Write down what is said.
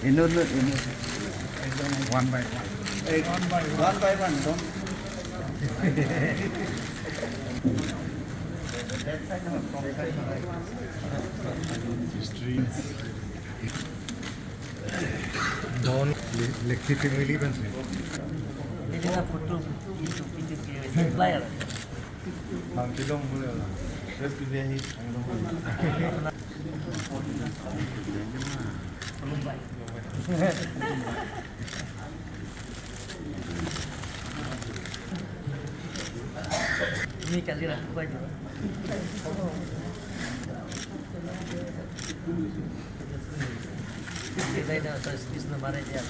Inut. One by one. One by one. Don't. Streets. Don't legitimately Ini na foto itu player. Ang tilong mo lang. Just biyahe ang lumay. Ini kali lah baju. Kita ini atas kisah mana dia?